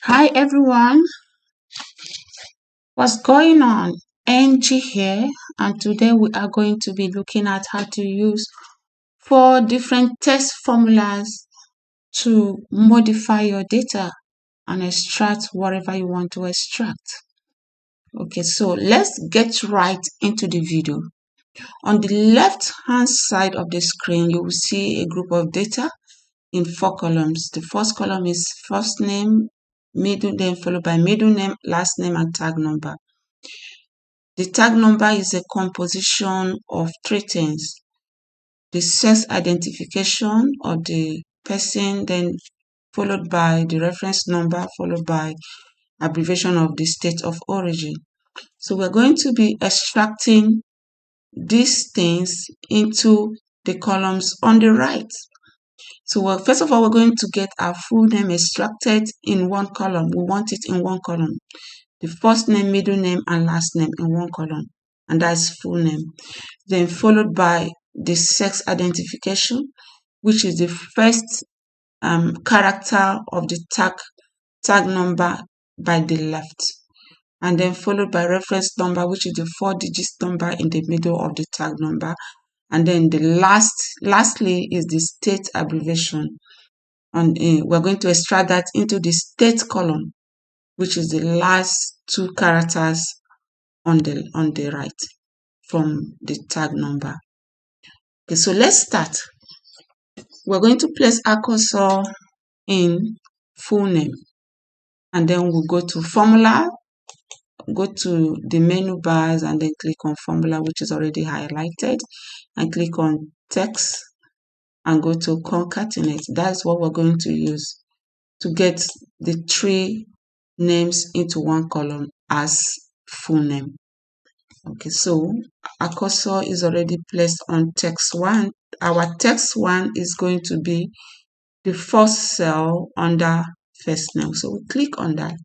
Hi everyone, what's going on? Angie here, and today we are going to be looking at how to use 4 different test formulas to modify your data and extract whatever you want to extract. Okay, so let's get right into the video. On the left hand side of the screen, you will see a group of data in 4 columns. The first column is first name, middle name, followed by middle name, last name, and tag number. The tag number is a composition of 3 things: the sex identification of the person, then followed by the reference number, followed by abbreviation of the state of origin. So we're going to be extracting these things into the columns on the right. So first of all, we're going to get our full name extracted in one column. We want it in one column. The first name, middle name, and last name in one column, and that's full name. Then followed by the sex identification, which is the first character of the tag number by the left, and then followed by reference number, which is the 4-digit number in the middle of the tag number, and then the lastly is the state abbreviation, and we're going to extract that into the state column, which is the last 2 characters on the right from the tag number. Okay, so let's start. We're going to place our cursor in full name, and then we'll go to formula, go to the menu bars, and then click on formula, which is already highlighted, and click on text and go to concatenate. That's what we're going to use to get the 3 names into one column as full name. Okay, so our cursor is already placed on text 1. Our text 1 is going to be the first cell under first name. So we click on that.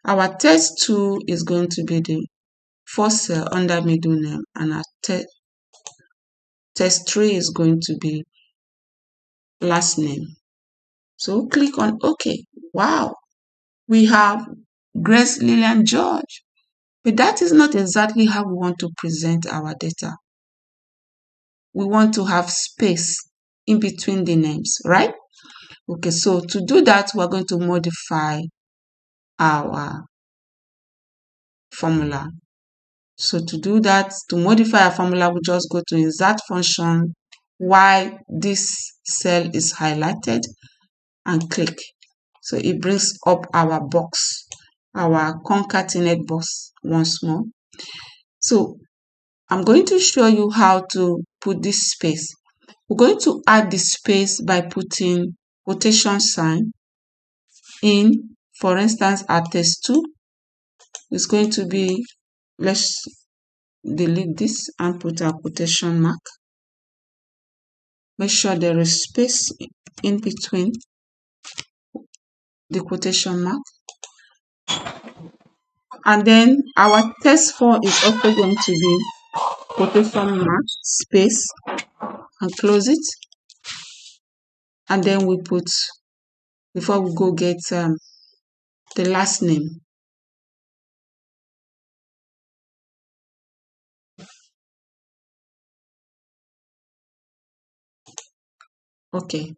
Our text 2 is going to be the first cell under middle name, and our text 3 is going to be last name. So we click on OK. Wow, we have Grace Lillian George. But that is not exactly how we want to present our data. We want to have space in between the names, right? Okay, so to do that, we're going to modify our formula. So to do that, to modify our formula, we just go to insert function while this cell is highlighted and click. So it brings up our box, our concatenate box once more. So I'm going to show you how to put this space. We're going to add the space by putting quotation sign in. For instance, our text 2 is going to be, let's delete this and put our quotation mark. Make sure there is space in between the quotation mark. And then our text 4 is also going to be quotation mark, space, and close it. And then we put, before we go get the last name. Okay,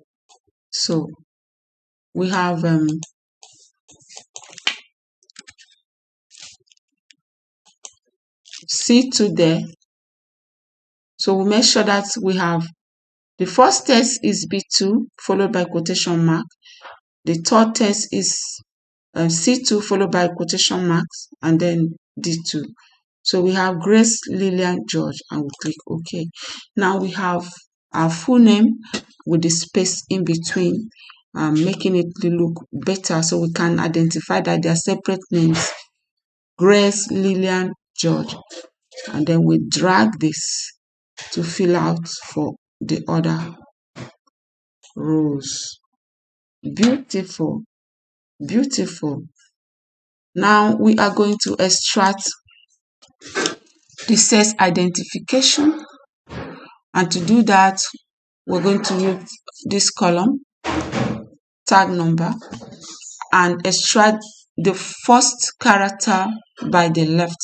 so we have C2 there. So we make sure that we have the first text is B2 followed by quotation mark. The third text is C2 followed by quotation marks, and then D2. So we have Grace Lillian George, and we click OK. Now we have our full name with the space in between, making it look better so we can identify that they are separate names, Grace Lillian George. And then we drag this to fill out for the other rows. Beautiful, beautiful. Now we are going to extract the sex identification, and to do that, we're going to use this column, tag number, and extract the first character by the left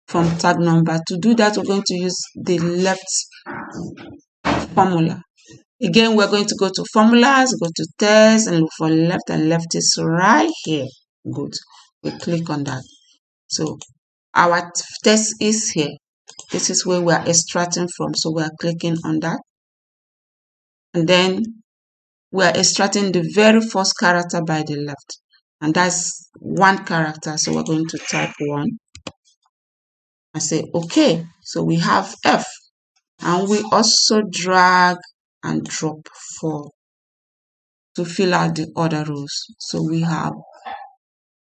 from tag number. To do that, we're going to use the left formula. Again, we're going to go to formulas, go to text, and look for left, and left is right here. Good. We click on that. So our text is here. This is where we are extracting from. So we are clicking on that. And then we are extracting the very first character by the left. And that's one character. So we're going to type 1 and say OK. So we have F. And we also drag and drop 4 to fill out the other rows. So we have,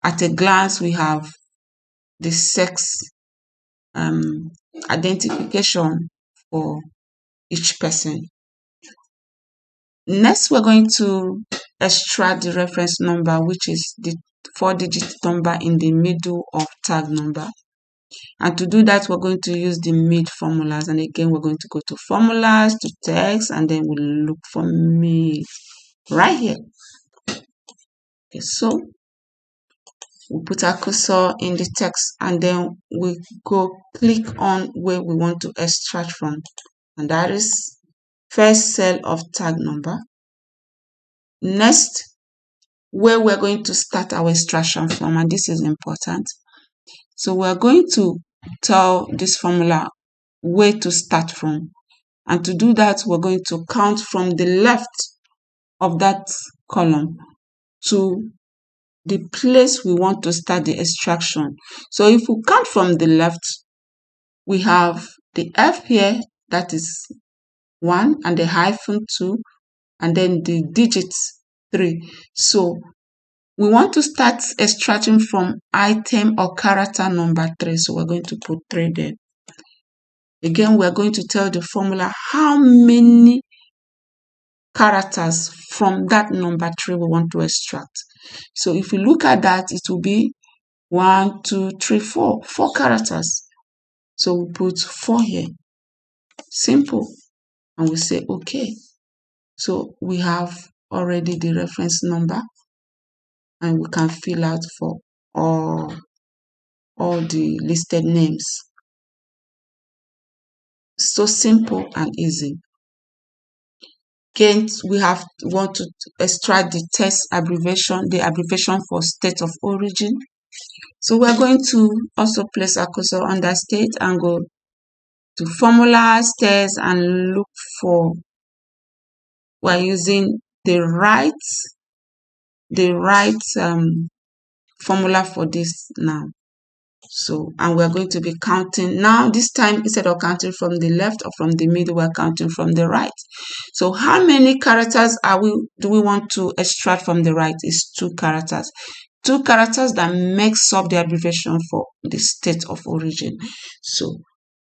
at a glance, we have the sex identification for each person. Next, we're going to extract the reference number, which is the 4-digit number in the middle of tag number. And to do that, we're going to use the mid formulas. And again, we're going to go to formulas, to text, and then we'll look for mid right here. Okay, so we put our cursor in the text, and then we go click on where we want to extract from. And that is first cell of tag number. Next, where we're going to start our extraction from, and this is important. So we're going to tell this formula where to start from. And to do that, we're going to count from the left of that column to the place we want to start the extraction. So if we count from the left, we have the F here, that is 1, and the hyphen 2, and then the digits 3. So we want to start extracting from item or character number 3. So we're going to put 3 there. Again, we're going to tell the formula how many characters from that number 3 we want to extract. So if we look at that, it will be 1, 2, 3, 4 characters. So we put 4 here. Simple. And we say OK. So we have already the reference number, and we can fill out for all the listed names. So simple and easy. Again, we want to extract the text abbreviation, the abbreviation for state of origin. So we're going to also place our cursor on that state and go to formulas, text, and look for, we're using the right formula for this now. So, and we're going to be counting now. This time, instead of counting from the left or from the middle, we're counting from the right. So how many characters do we want to extract from the right? Is 2 characters. 2 characters that makes up the abbreviation for the state of origin. So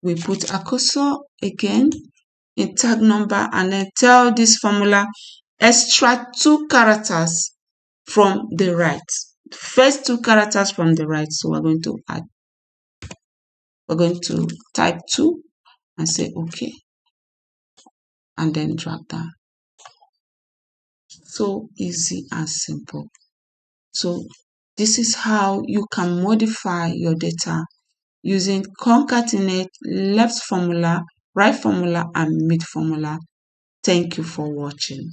we put a cursor again in tag number, and then tell this formula extract 2 characters from the right. First 2 characters from the right. So we're going to type 2 and say OK, and then drag down. So easy and simple. So this is how you can modify your data using concatenate, left formula, right formula, and mid formula. Thank you for watching.